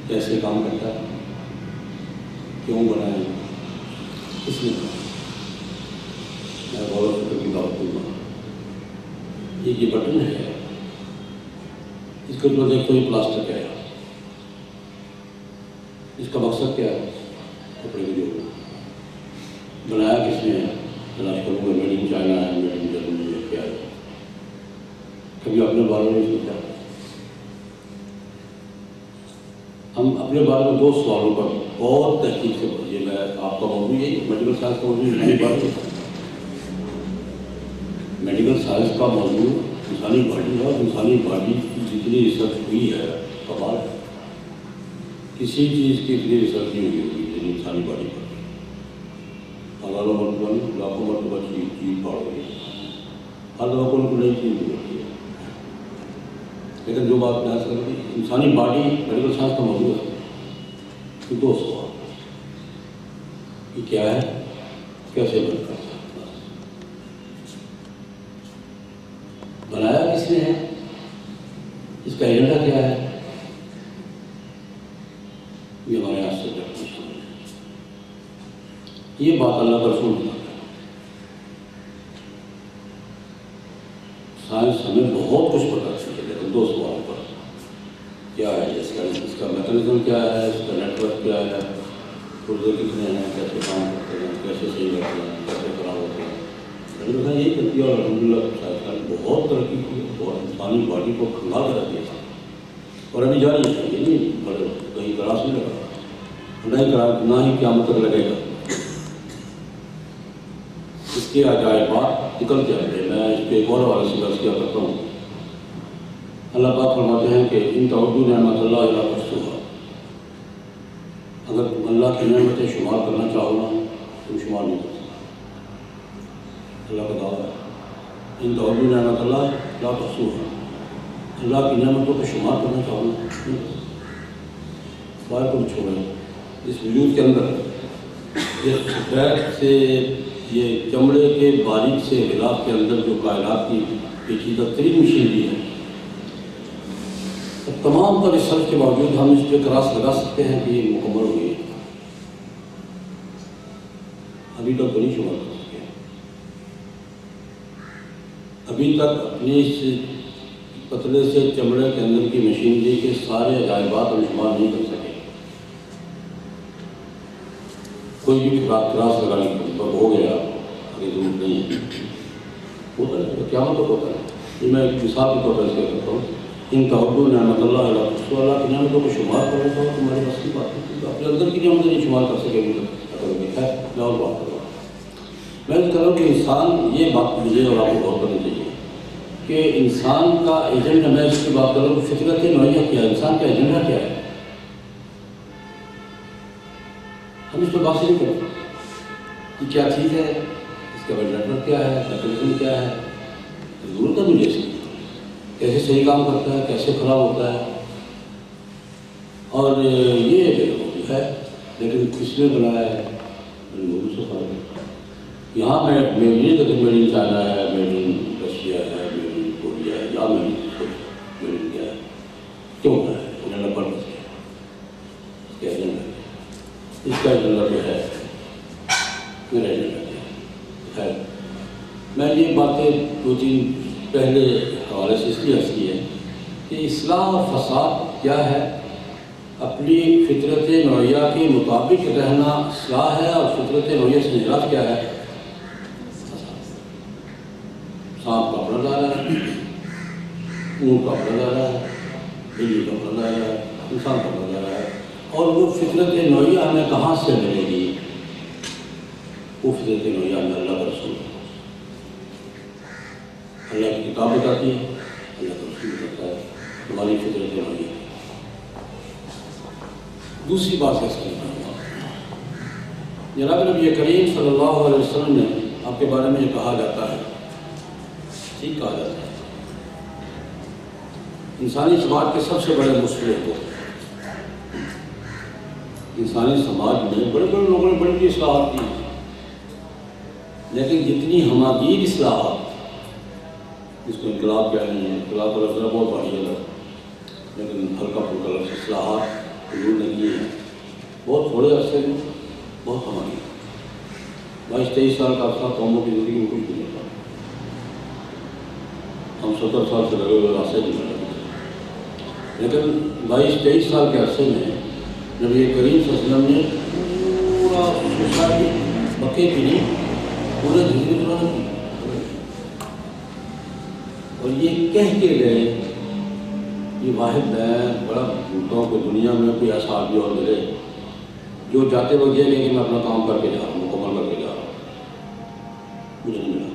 کیسے کام کرتا ہے، کیوں بنایا، کس نے بنایا. میں غور و فکر کی بات کروں گا. یہ بٹن ہے، اس کو جو دیکھو یہ پلاسٹک ہے. اس کا مقصد کیا ہے؟ کپڑے کی جو بنایا کس نے ہے؟ تلاش کروں گا. میڈ ان چائنا ہے، میڈ ان جرمنی ہے، کیا ہے؟ کبھی اپنے بارے میں سوچا؟ ہم اپنے بارے میں 2 سوالوں پر بہت تحقیق سے پڑھیے. میں آپ کا موضوع یہی میڈیکل سائنس کا موضوع انسانی باڈی. میڈیکل سائنس کا موضوع انسانی باڈی ہے، اور انسانی باڈی کی جتنی ریسرچ ہوئی ہے کمال ہے. کسی چیز کی اتنی ریسرچ نہیں ہوئی ہوگی جتنی انسانی باڈی پر. ہزاروں مرتبہ لاکھوں مرتبہ چیز پاڑ گئی. ہر دفعہ کو نئی چیز ملتی ہے. لیکن جو بات میں کر رہی انسانی باڈی میڈیکل سائنس کا موضوع ہے. 2 سوال یہ کیا ہے، کیسے بنتا ہے، بنایا کس نے ہے، اس کا ایجنڈا کیا ہے. یہ ہمارے یہاں سے یہ بات اللہ کا رسول بتاتا ہے. سائنس ہمیں بہت کچھ بتا سکے، لیکن 2 سوال پر کیا ہے، اس کا میکانزم کیا ہے، اس کا نیٹ ورک کیا ہے، پرزے کتنے ہیں، کیسے کام کرتے ہیں، کیسے صحیح کرتے ہیں، کیسے خراب ہوتے ہیں. یہی کرتی ہے. اور الحمدللہ سائنس بہت ترقی کی اور انسانی باڈی کو کھنگا کے رکھ دیا. اور ابھی جاری ہے. یہ نہیں کہیں کراس نہیں لگا، نہ ہی قیامت تک لگے گا. اس کے عجائبات نکلتے آتے ہیں. میں اس پہ ایک اور حوالے سے بحث کیا کرتا ہوں. اللہ پاک فرماتے ہیں کہ ان تعدوا نعمت اللہ لا تحصوها. اگر تم اللہ کی نعمتیں شمار کرنا چاہو نا تم شمار نہیں کر سکتے. اللہ کا دعویٰ ہے ان تعدوا نعمت اللہ لا تحصوها. اللہ کی نعمتوں کو شمار کرنا چاہو نا نہیں کر سکتے. باہر کو چھوڑیں. اس وجود کے اندر اس سفید سے یہ چمڑے کے باریک سے غلاف کے اندر جو کائنات کی پیچیدہ ترین مشینری ہے، تمام تر ریسرچ کے باوجود ہم اس پہ کراس لگا سکتے ہیں کہ یہ مکمل ہوئی ہے. ابھی تک تو نہیں شمار کر سکے. ابھی تک اپنی اس پتلے سے چمڑے کے اندر کی مشینری کے سارے عجائبات ہم شمار نہیں کر سکے. کوئی بھی کراس لگانے کا ہو گیا آگے ضرورت نہیں ہے. ہوتا ہے کیا مطلب ہوتا ہے. یہ میں ایک مثال کے طور پر اس کے کرتا ہوں. ان تعدوا نعمت اللہ اللہ کی نعمتوں کو شمار کرنا چاہو تمہارے بس کی بات ہے. اپنے اندر کی نعمتیں نہیں شمار کر سکے ہے. میں اور بات کروں. میں کہہ رہا ہوں کہ انسان یہ بات مجھے اور آپ کو غور کرنی چاہیے کہ انسان کا ایجنڈا، میں اس کی بات کر رہا ہوں فطرت نوعیہ کیا ہے، انسان کا ایجنڈا کیا ہے. ہم اس پہ بات نہیں کرتے کہ کیا چیز ہے، اس کا نیٹورک کیا ہے، میکانزم کیا ہے. ضرورت ہے مجھے اس کی، کیسے صحیح کام کرتا ہے، کیسے خراب ہوتا ہے. اور یہ ہے لیکن کس نے بنایا ہے موضوع سے فرق ہے. یہاں میں یہ کہ میڈ ان چائنا ہے، میڈ ان رشیا ہے، میڈ ان کوریا ہے، یا میڈ ان کیا ہے، کیوں ہے انہوں نے پڑھ کیا اس کا ایجنڈا کیا. اس کا ایجنڈا جو ہے میرا ایجنڈا کیا ہے. خیر میں یہ باتیں 2-3 پہلے حوالے سے اس لیے عرض کی ہے کہ اصلاح اور فساد کیا ہے. اپنی فطرت نوعیہ کے مطابق رہنا اصلاح ہے، اور فطرت نوعیہ سے نجات کیا ہے. سانپ کا اپنا دائرہ ہے، اونٹ کا اپنا دائرہ ہے، بلی کا اپنا دائرہ ہے، انسان کا اپنا دائرہ ہے. اور وہ فطرت نوعیہ ہمیں کہاں سے ملے گی؟ وہ فطرت نوعیہ ہمیں اللہ کا رسول، اللہ کی کتاب بتاتی ہے، اللہ کا رسول بتاتا ہے ہماری فطرت نوعیہ. دوسری بات ہے جناب نبی کریم صلی اللہ علیہ وسلم نے آپ کے بارے میں یہ کہا جاتا ہے، ٹھیک کہا جاتا ہے، انسانی سماج کے سب سے بڑے مصلح کو. انسانی سماج میں بڑے بڑے لوگوں نے بڑی بڑی اصلاحات کی، لیکن جتنی ہماگیر اصلاحات، اس کو انقلاب کہتے ہیں، انقلاب کا لفظ بہت بڑی ہے لیکن ہلکا پھلکا لفظ اصلاحات حضور نے عرصے میں بہت ہماری 22-23 سال کا عرصہ قوموں کی زندگی میں کچھ نہیں ہوتا. ہم 70 سال سے لگے ہوئے راستے نہیں بنا رہے، لیکن 22-23 سال کے عرصے میں نبی کریم صلی اللہ علیہ وسلم نے پورا سوسائٹی مکے کی نہیں پورے زندگی بنا کی. اور یہ کہہ کے گئے، یہ واحد میں بڑا ڈھونڈتا ہوں کہ دنیا میں کوئی ایسا آدمی اور ملے جو جاتے وقت یہ کہ میں اپنا کام کر کے جا رہا ہوں، مکمل کر کے جا رہا ہوں. مجھے نہیں ملا،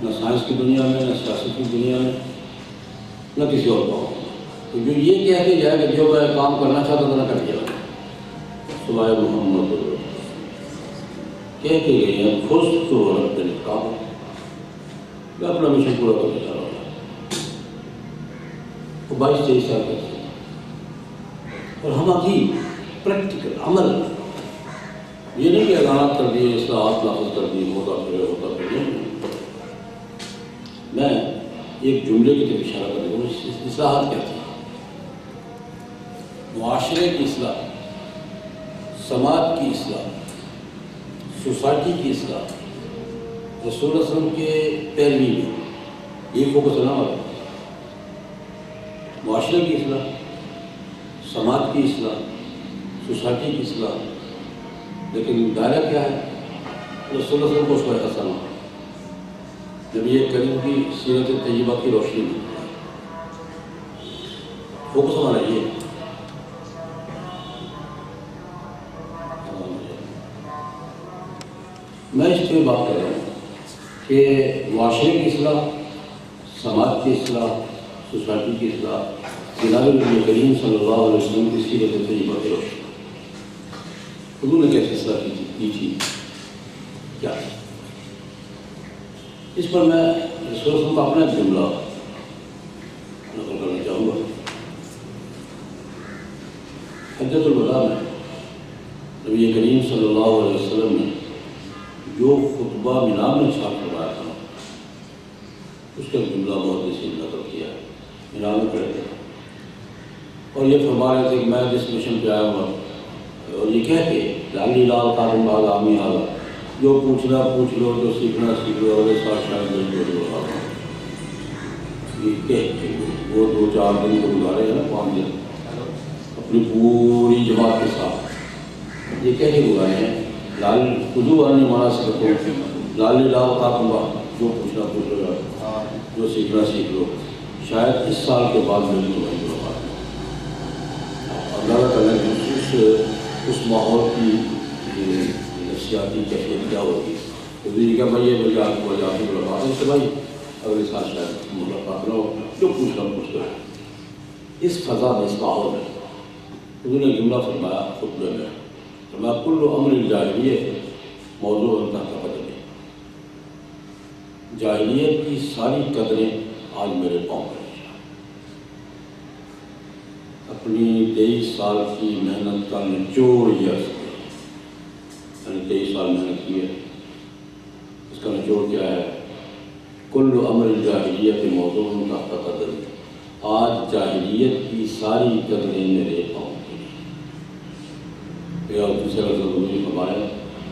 نہ سائنس کی دنیا میں، نہ سیاست کی دنیا میں، نہ کسی اور کام. تو جو یہ کہہ کے جائے کہ جو میں کام کرنا چاہتا تھا نہ کر دیا، سوائے محمد کہہ کے گئے ہیں خوش تو رکھتے کام میں اپنا مشن پورا کرنے جا رہا ہوں. 22-23 سال کا اور ہم ابھی پریکٹیکل عمل، یہ نہیں کہ اعلانات کر دیے، اصلاحات نافذ کر دیے، ہوتا پھر. میں ایک جملے کی طرف اشارہ کر دوں. اصلاحات کیا تھی؟ معاشرے کی اصلاح، سماج کی اصلاح، سوسائٹی کی اصلاح، رسول اللہ علیہ وسلم کے پیروی میں یہ فوکس نہ ہوا. معاشرے کی اصلاح، سماج کی اصلاح، سوسائٹی کی اصلاح، لیکن دائرہ کیا ہے؟ رسول اللہ علیہ وسلم کو اس کو ایسا نہ جب یہ کریم کی سیرت طیبہ کی روشنی میں فوکس ہمارا یہ میں اس پہ بات کر رہا ہوں کہ معاشرے کی اصلاح، سماج کی اصلاح، سوسائٹی کی اصلاح جناب نبی کریم صلی اللہ علیہ وسلم کی سیرت طیبہ کی روشنی. انہوں نے کیسے اصلاح کی تھی کیا؟ اس پر میں رسول اللہ کا اپنا جملہ نقل کرنا چاہوں گا. حجۃ الوداع میں نبی کریم صلی اللہ علیہ وسلم نے جو خطبہ مینا میں ارشاد فرمایا تھا اس کا جملہ بہت نصیب نقل کیا ہے. مینا میں کھڑے تھے اور یہ فرما رہے تھے کہ میں جس مشن پہ آیا ہوں اور یہ کہہ کے لالی لال کارم باغ عامی حال جو پوچھنا پوچھ لو، جو سیکھنا سیکھ لو، اگلے سال شاید یہ کہہ کے وہ 2-4 دن کو گزارے ہیں نا، 5 دن اپنی پوری جماعت کے ساتھ یہ کہہ کے گزارے ہیں لال خدو آنے مانا سکتے لالی لال کارم باغ جو پوچھنا پوچھ لو، جو سیکھنا سیکھ لو، شاید اس سال کے بعد میری تو وہی بات اللہ تعالیٰ کی اس ماحول کی نفسیاتی کیفیت کیا ہوگی. تو یہ کیا بھائی یہ بھائی آپ کو جاتی ملاقات ہے کہ بھائی اگلے سال شاید ملاقات نہ ہو، جو پوچھنا پوچھ کر اس فضا میں، اس ماحول میں انہوں نے جملہ فرمایا خطبے میں، فرمایا کل امر الجاہلیت موضوع تحت قدمے. جاہلیت کی ساری قدریں آج میرے پاؤں پر. اپنی 23 سال کی محنت کا نچوڑ یہ یعنی 23 سال محنت کی ہے، اس کا نچوڑ کیا ہے؟ کل امر الجاہلیت موضوع تحت قدم. آج جاہلیت کی ساری قدریں میرے پاؤں کی. دوسرا ضروری فرمایا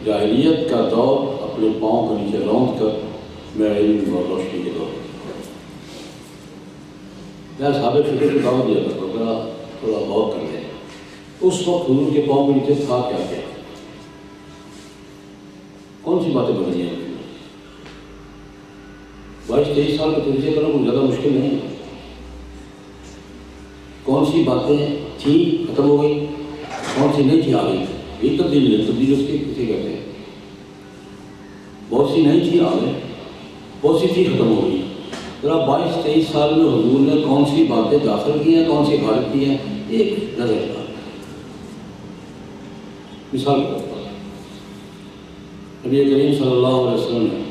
جاہلیت کا دور اپنے پاؤں کے نیچے روند کر میرے علم اور روشنی کے دور. میں صحابہ فکر کی دعوت دیا کرتا، تھوڑا غور کر لیں اس وقت حضور کے پاؤں کے نیچے تھا کیا کیا، کون سی باتیں بدلی ہیں. 22-23 سال کا تجزیہ کرنا کوئی زیادہ مشکل نہیں ہے. کون سی باتیں تھیں ختم ہو گئی، کون سی نہیں تھی آ گئی. یہ تبدیلی ہے، تبدیلی اس کی کسی کہتے ہیں. بہت سی نہیں تھی آ گئی، بہت سی تھی ختم ہو گئی. ذرا 22-23 سال میں حضور نے کون سی باتیں داخل کی ہیں، کون سی خارج کی ہیں، ایک نظر ڈال. مثال کے طور پر نبی کریم صلی اللہ علیہ وسلم نے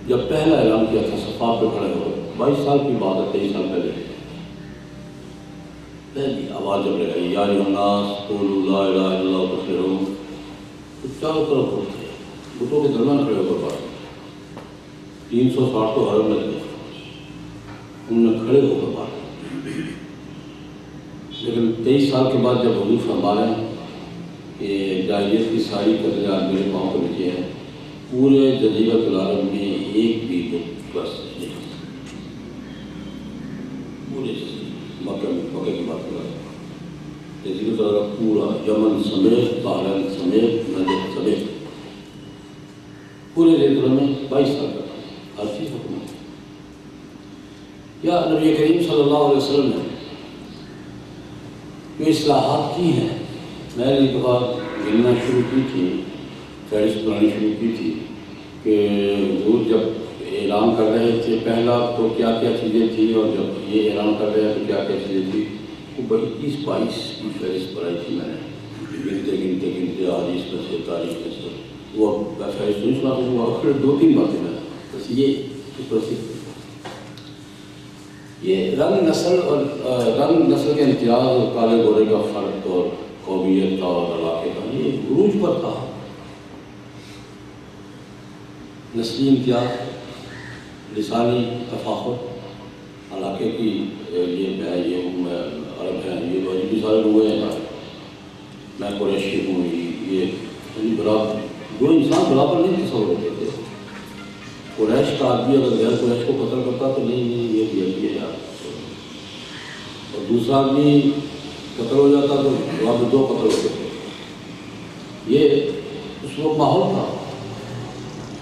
جب پہلا اعلان کیا تھا صفات پہ کھڑے ہوئے، 22 سال کی بات ہے، 23 سال پہلے پہلی آواز جب لگائی یا ایھا الناس قولوا لا الہ الا اللہ تفلحوا، تو چاروں طرف بت تھے، بتوں کے درمیان کھڑے ہو کر بات 360 تو حرم لگ گئے، انہوں نے کھڑے ہو کر بات لیکن 23 سال کے بعد جب حضور فرما رہے ہیں کہ جاہلیت کی ساری قدریں آج میرے پاؤں کے نیچے ہیں، پورے جزیرۃ العرب میں ایک بھی بت بس نہیں، پورے مکہ کی بات کر رہا ہے، جزیرۃ العرب پورا، یمن سمیت، بحرین سمیت، نجد سمیت، پورے جزیرے میں 22 سال کا ہر چیز حکومت ہے۔ یا نبی کریم صلی اللہ علیہ وسلم نے جو اصلاحات کی ہیں، میں نے ایک بار گننا شروع کی تھی، فہرست بنانی شروع کی تھی کہ حضور جب اعلان کر رہے تھے پہلا تو کیا کیا چیزیں تھیں، اور جب یہ اعلان کر رہے ہیں تو کیا کیا چیزیں تھیں، وہ 21-22 کی فہرست بنائی تھی میں نے، گنتے حدیث میں سے، تاریخ میں سے، وہ فہرست نہیں سنا تو وہ پھر 2-3 باتیں میں بس یہ رنگ نسل کے امتیاز اور کالے گورے کا فرق اور قومیت کا اور علاقے کا یہ عروج پر تھا، نسلی امتیاز، لسانی تفاخر، علاقے کی یہ عرب ہیں، یہ بھی سارے ہوئے ہیں، میں قریشی ہوں، یہ برابر جو انسان برابر نہیں تصور ہوتے تھے، قریش کا آدمی اگر غیر قریش کو قتل کرتا تو نہیں یہ بھی ہے یار، اور دوسرا آدمی قتل ہو جاتا تو وہاں پہ 2 قتل ہوتے تھے، یہ اس وقت ماحول تھا۔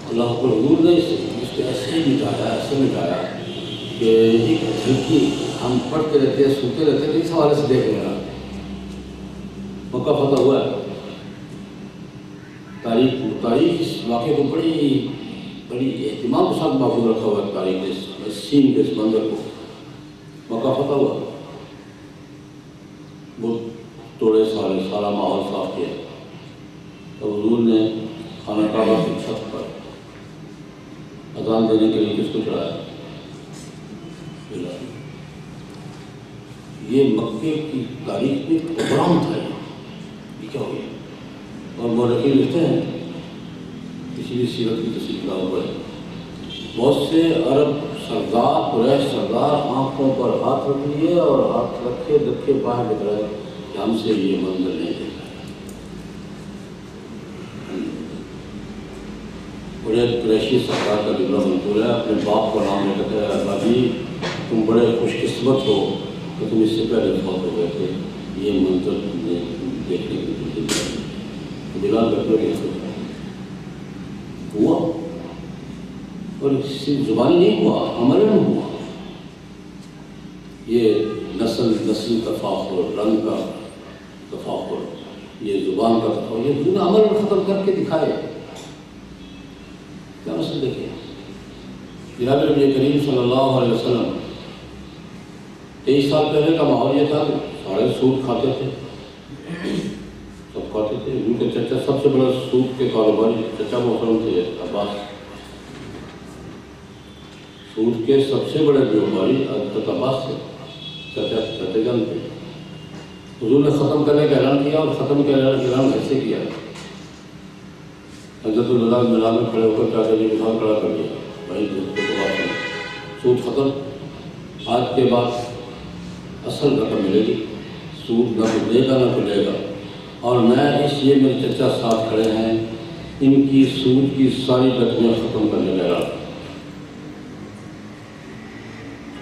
اللہ کو حضور نے اس کو ایسے مٹایا کہ ایک ہلکی ہم پڑھتے رہتے ہیں، سنتے رہتے ہیں، اس حوالے سے دیکھ لینا مکہ فتح ہوا ہے، تاریخ اس واقعے کو بڑی اہتمام کے ساتھ محفوظ رکھا ہوا ہے، تاریخ اس سین کے اس منظر کو، مکہ فتح ہوا، وہ توڑے سارا ماحول صاف کیا، تو حضور نے خانہ کعبہ کی چھت پر اذان دینے کے لیے کس کو چڑھایا؟ یہ مکے کی تاریخ میں پروگرام تھا، یہ کیا ہو گیا؟ اور مورخین لکھتے ہیں، اسی لیے سیرت کی تصحیح کتاب پڑھے، بہت سے عرب سردار، قریش سردار آنکھوں پر ہاتھ رکھ لیے اور ہاتھ رکھے دکھے باہر لکھ رہے کہ ہم سے یہ منظر نہیں دیکھا۔ قریشی سردار کا جملہ منظور ہے، اپنے باپ کو نام لے کر کہا، ابا جی تم بڑے خوش قسمت ہو کہ تم اس سے پہلے فوت ہو گئے تھے، یہ منظر تم نے دیکھنے کی کوشش کی، بلال کرتے ہوئے ہوا، اور صرف زبانی نہیں ہوا، عمل میں ہوا۔ یہ نسل تفاخر، رنگ کا تفاخر، یہ زبان کا تفاخر، یہ دونوں عمل میں ختم کر کے دکھائے۔ کیا مسئلہ دیکھیں، جناب نبی کریم صلی اللہ علیہ وسلم 23 سال پہلے کا ماحول یہ تھا کہ سارے سود کھاتے تھے، سب کھاتے تھے، ان کے چچا سب سے بڑا سود کے کاروباری چچا محترم تھے عباس، سود کے سب سے بڑے کاروباری حضرت عباس تھے، چچا جان تھے۔ حضور نے ختم کرنے کا اعلان کیا، اور ختم کا اعلان ایسے کیا، حضرت اللہ میدان میں کھڑے ہو کر چاچا جی مثال کھڑا کر دیا، بھائی سود ختم، آج کے بعد اصل رقم ملے گی، سود نہ تو دے گا نہ کھلے گا، اور میں اس لیے میرے چچا ساتھ کھڑے ہیں، ان کی سود کی ساری رقمیں ختم کرنے لگا۔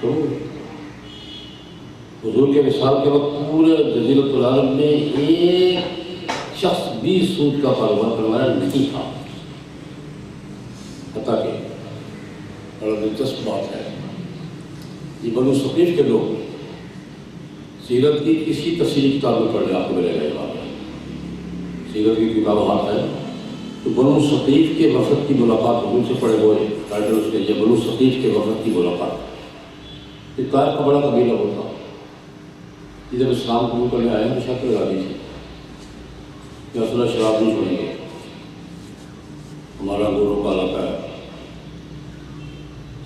تو حضور کے وصال کے وقت پورے جزیرۃ العرب میں ایک شخص بھی سود کا کاروبار کروایا نہیں تھا، حتیٰ کہ بڑا دلچسپ بات ہے، یہ بنو ثقیف کے لوگ سیرت کی کسی تفصیلی کتاب میں پڑھ لیں، آپ کو ملے گا یہ بات، سیرت کی کتاب ہاتھ ہے تو بنو ثقیف کے وفد کی ملاقات حضور سے پڑے ہوئے، ٹائٹل اس کے یہ بنو ثقیف کے وفد کی ملاقات، یہ طائف کا بڑا قبیلہ ہوتا، یہ جب اسلام قبول کرنے آئے ہیں تو شرط لگا دی تھی کہ اصل شراب نہیں چھوڑیں گے، ہمارا گوروں کا علاقہ ہے،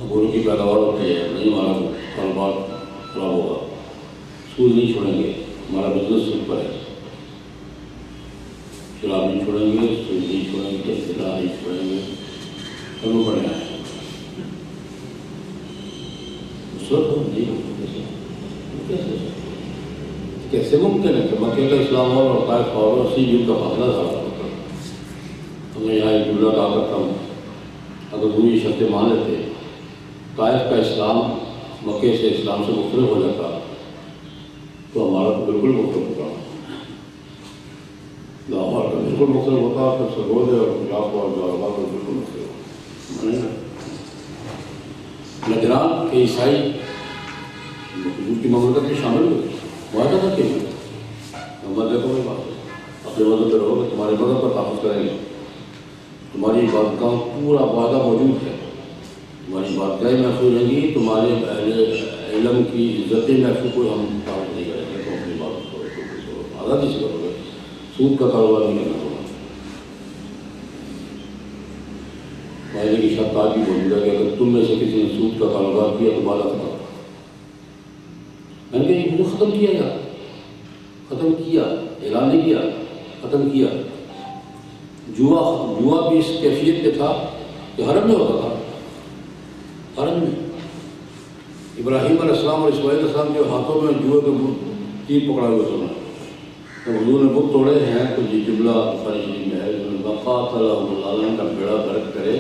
گوروں کی پیداوار ہوتی ہے، نہیں ہمارا کاروبار خراب ہوگا، سود نہیں چھوڑیں گے، ہمارا بزنس سود پر ہے، شراب نہیں چھوڑیں گے، سود نہیں چھوڑیں گے، زنا نہیں چھوڑیں گے، سب پڑے آئے ہیں، اس وقت نہیں کیسے کیسے ممکن ہے کہ مکے کا اسلام اور طائف اور 80 دن کا فاصلہ تھا. ہم نے یہاں ایک جملہ کہا کرتا ہوں، اگر وہ یہ شرطیں مان لیتے طائف کا اسلام مکے سے اسلام سے مختلف ہو جاتا تو ہمارا تو بالکل مختلف ہوتا، لاہور کا بالکل مختلف ہوتا، پھر سرگودے اور پنجاب اور جوہر آباد بالکل مختلف ہوتا. نجران کے عیسائی حضور کی مملکت میں شامل ہوئے، معاہدہ تھا کہ مذہب کو بات ہے، اپنے مذہب پہ رہو گے، تمہارے مذہب پر تحفظ کریں گے، تمہاری عبادت کا پورا معاہدہ موجود ہے، تمہاری عبادتیں محفوظ رہیں گی، تمہارے اہل علم کی عزتیں محفوظ، کوئی ہم تعلق نہیں کریں گے، تو اپنی عبادت کرو، آزادی سے کرو گے، سود کا کاروبار نہیں کرنا ہوگا. معاہدے کی شرط آج بھی موجود ہے کہ اگر تم میں سے کسی نے سود کا کاروبار کیا تو مالا ختم. میں نے کہا یہ ختم کیا گیا، ختم کیا، اعلان نہیں کیا، ختم کیا. جوا بھی اس کیفیت پہ تھا کہ حرم میں ہوتا تھا، حرم میں ابراہیم علیہ السلام اور اسماعیل علیہ السلام کے ہاتھوں میں جوئے کے تیر پکڑا ہوئے سنا. جب حضور نے بت توڑے ہیں تو یہ جملہ بخاری شریف میں ہے، وقاتلہم اللہ کا بیڑا غرق کرے،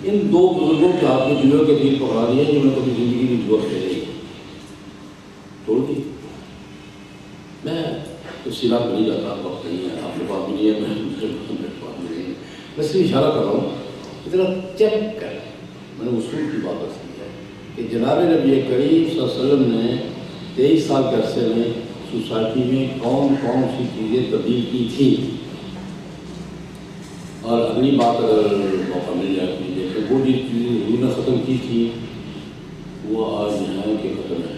ان دو بزرگوں کے ہاتھ میں جوئے کے تیر پکڑا دیے جنہوں نے کبھی زندگی کی جوا کھیلی توڑ دی. میں تفصیلات میں نہیں جاتا، وقت نہیں ہے، آپ کے پاس بھی نہیں ہے، میرے پاس بھی نہیں ہے، میں صرف اشارہ کر رہا ہوں اتنا چیک کر. میں نے اصول کی بات کی ہے کہ جناب نبی کریم صلی اللہ علیہ وسلم نے 23 سال کے عرصے میں سوسائٹی میں کون کون سی چیزیں تبدیل کی تھیں، اور اگلی بات اگر موقع مل جائے کہ جیسے وہ جس چیزیں حضور نے ختم کی تھی وہ آج ہیں کہ ختم ہے.